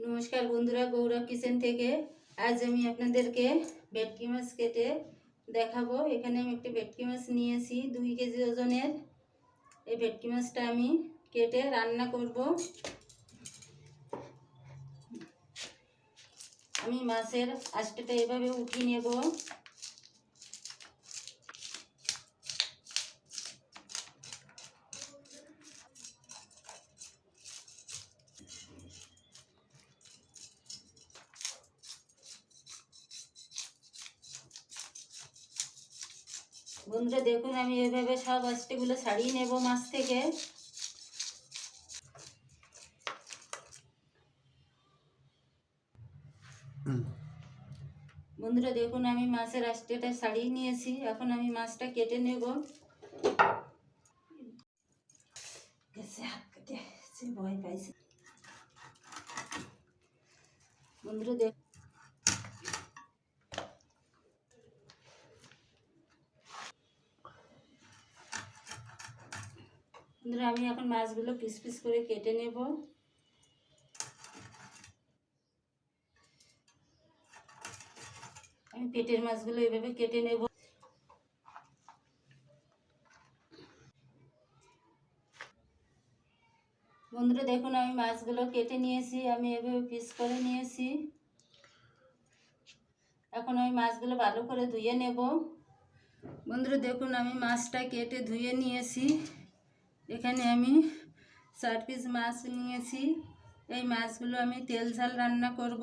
নমস্কার বন্ধুরা, গৌরব কিচেন থেকে আজ আমি আপনাদেরকে ভেটকি মাছ কেটে দেখাবো। এখানে আমি একটি ভেটকি মাছ নিয়েছি 2 কেজি ওজনের। এই ভেটকি মাছটা আমি কেটে রান্না করব। আমি মাছের আঁশটা এভাবে উঠিয়ে নেব। বন্ধুরা দেখুন, আমি এভাবে সব আঁশগুলো ছাড়িয়ে নেব মাছ থেকে। বন্ধুরা দেখুন, আমি মাছের আঁশটা ছাড়িয়ে নিয়েছি। এখন আমি মাছটা কেটে নেব। ভয় পাইছি বন্ধুরা, দেখ বন্ধুরা আমি এখন মাছগুলো পিস পিস করে কেটে নেব। আমি পেটের মাছগুলো এভাবে কেটে নেব। বন্ধুরা দেখুন, আমি মাছগুলো কেটে নিয়েছি। আমি এভাবে পিস করে নিয়েছি। এখন আমি মাছগুলো ভালো করে ধুয়ে নেব। বন্ধুরা দেখুন, আমি মাছটা কেটে ধুয়ে নিয়েছি। এখানে আমি 4 পিস মাছ নিয়েছি। এই মাছগুলো আমি তেল ঝাল রান্না করব।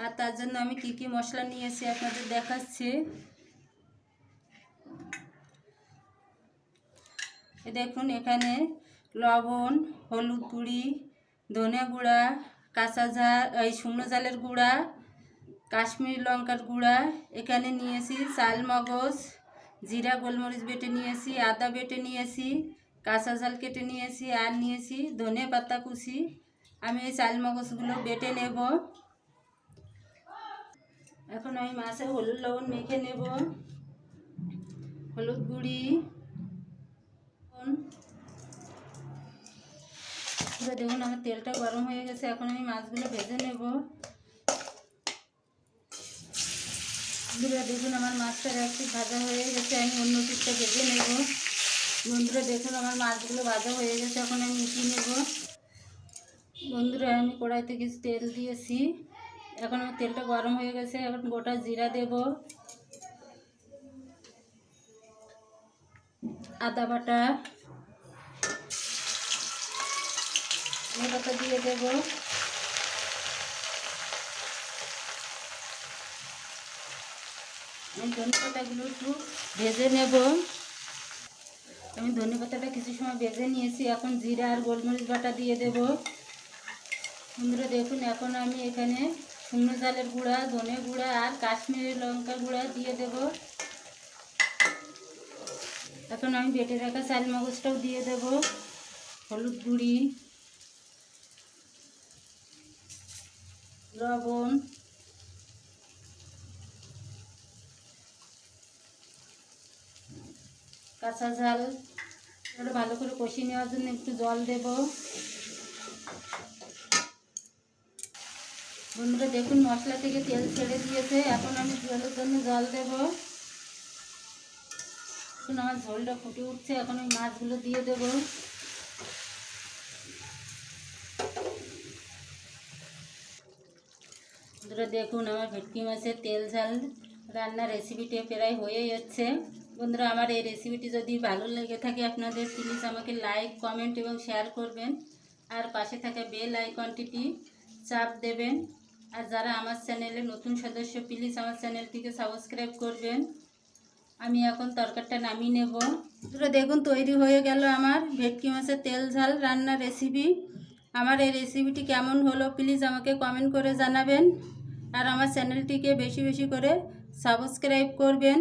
আর তার জন্য আমি কি কি মশলা নিয়েছি আপনাদের দেখাচ্ছি। দেখুন, এখানে লবণ, হলুদ গুঁড়ি, ধনে গুঁড়া, কাঁচা ঝাল, শুকনো ঝালের গুঁড়া, কাশ্মীরি লঙ্কার গুঁড়া এখানে নিয়েছি, চাল মগজ, জিরা গোলমরিচ বেটে নিয়েছি, আদা বেটে নিয়েছি, কাঁচা ঝাল কেটে নিয়েছি, আর নিয়েছি ধনে পাতা কুচি। আমি এই চাল মগজগুলো বেটে নেব। এখন আমি মাছে হলুদ লবণ মেখে নেব। হলুদ গুঁড়ি, দেখুন আমার তেলটা গরম হয়ে গেছে। এখন আমি মাছগুলো ভেজে নেব। বন্ধুরা দেখুন, আমার মাছটা একটু ভাজা হয়ে গেছে। আমি অন্য পিসটা ভেজে নেব। বন্ধুরা দেখুন, আমার মাছগুলো ভাজা হয়ে গেছে। এখন আমি উঠিয়ে নেব। বন্ধুরা আমি কড়াইতে কিছু তেল দিয়েছি। এখন আমার তেলটা গরম হয়ে গেছে। এখন গোটা জিরা দেব, আদা বাটা, ধনে পাতা দিয়ে দেব। আমি ধনে পাতাগুলো একটু ভেজে নেব। আমি ধনে পাতাটা কিছু সময় ভেজে নিয়েছি। এখন জিরা আর গোলমরিচ বাটা দিয়ে দেব। বন্ধুরা দেখুন, এখন আমি এখানে শুকনো ঝালের গুঁড়া, ধনে গুঁড়া আর কাশ্মীরি লঙ্কার গুঁড়া দিয়ে দেব। এখন আমি বেটে রাখা চাল মগজটাও দিয়ে দেব। হলুদ গুঁড়ি, লবণ, কাঁচা ঝাল, ওটা ভালো করে কষিয়ে নেওয়ার জন্য একটু জল দেব। বন্ধুরা দেখুন, মশলা থেকে তেল ছেড়ে দিয়েছে। এখন আমি ঝোলের জন্য জল দেব। এখন আমার ঝোলটা ফুটে উঠছে। এখন আমি মাছগুলো দিয়ে দেব। বন্ধুরা দেখুন, আমার ভেটকি মাছের তেল ঝাল রান্নার রেসিপিটি প্রায় হয়ে যাচ্ছে। বন্ধুরা আমার এই রেসিপিটি যদি ভালো লেগে থাকে আপনাদের, প্লিজ আমাকে লাইক, কমেন্ট এবং শেয়ার করবেন। আর পাশে থাকা বেল আইকনটি চাপ দেবেন। আর যারা আমার চ্যানেলে নতুন সদস্য, প্লিজ আমার চ্যানেলটিকে সাবস্ক্রাইব করবেন। আমি এখন তরকারিটা নামিয়ে নেব। বন্ধুরা দেখুন, তৈরি হয়ে গেল আমার ভেটকি মাছের তেল ঝাল রান্নার রেসিপি। আমার এই রেসিপিটি কেমন হলো প্লিজ আমাকে কমেন্ট করে জানাবেন। আর আমার চ্যানেলটিকে বেশি বেশি করে সাবস্ক্রাইব করবেন।